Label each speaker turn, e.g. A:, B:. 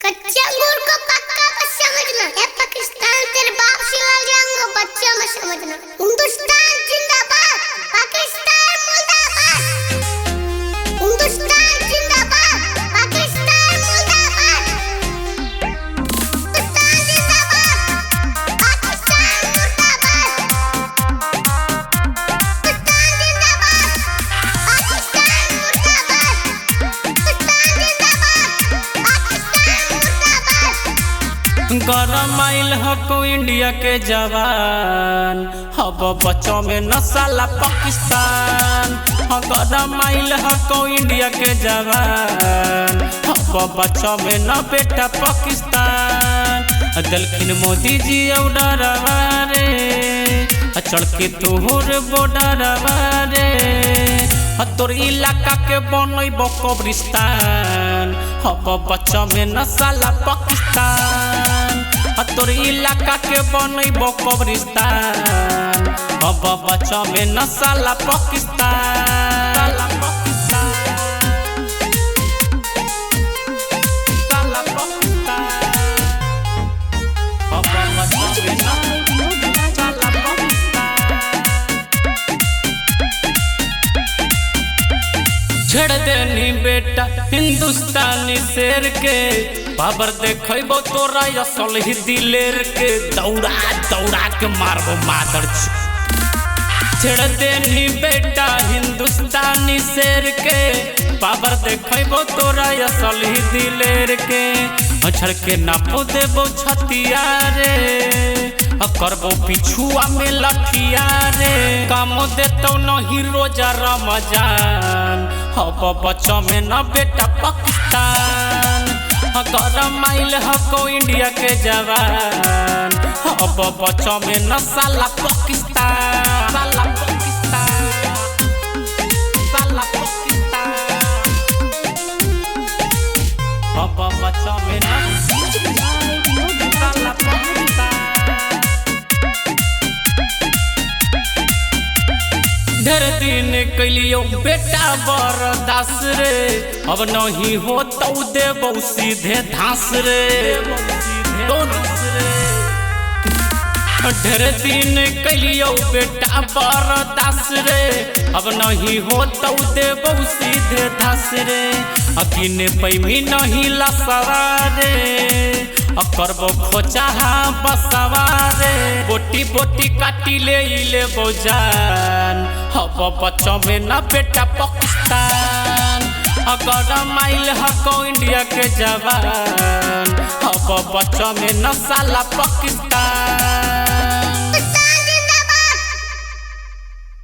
A: कच्चे अंगूर को पक्का मत समझना। ये पाकिस्तान तेरे बाप शिवाल जाऊंगा, बच्चा मत समझना। हिंदुस्तान जिंदाबाद, पाकिस्तान मुर्दाबाद। हिंदुस्तान जिंदाबाद, पाकिस्तान मुर्दाबाद। हिंदुस्तान जिंदाबाद, पाकिस्तान मुर्दाबाद। हिंदुस्तान जिंदाबाद, पाकिस्तान मुर्दाबाद। हिंदुस्तान जिंदाबाद,
B: गरम आइल हको इंडिया के जवान, हब बच्चों में नसाला पाकिस्तान। गरम आइल हको इंडिया के जवान, हब बच्चों में न बेटा पाकिस्तान। दलखिन मोदी जी औडरवा रे, चढ़ के तोहर बॉर्डरवा रे। तोर इलाका के बनैबो कब्रिस्तान, हब बच्चा में नसाला पाकिस्तान। तोर इलाका के बनैबो कब्रिस्तान, हब बच्चा में नसाला पाकिस्तान। छेड़ देनी बेटा हिंदुस्तानी शेर के, बाबर देखो तोरा असल ही दिलेर के। दौड़ा दौड़ा के मारबो मादर। छेड़ देनी बेटा हिंदुस्तानी शेर के, बाबर देखो तोरा असल ही दिलेर के। छड़ के नापो देबो छतिया रे, करबो पिछुआ में लठिया रे। काम देतो नहीं रोजा रमजान, हब बच्चा में न बेटा पाकिस्तान। गरम आइल हको इंडिया के जवान, हब बच्चा में न साला पाकिस्तान। साला पाकिस्तान, साला पाकिस्तान। हब बच्चा में न साला पाकिस्तान। ढेर दिन कैलियो बेटा बरदास रे, अब नहीं हो तो देबो सीधे धास रे। ढेर दिन कैलियो बेटा बरदास रे, अब नहीं हो तो देबो सीधे धास रे। अकिने पैमी नहीं लसवा रे, करबो खोचा बसवा रे। बोटी बोटी काटी ले बोजान, हब बच्चों में न बेटा पाकिस्तान। गरम आइल हको इंडिया के जवान, हब बच्चों में न साला पाकिस्तान।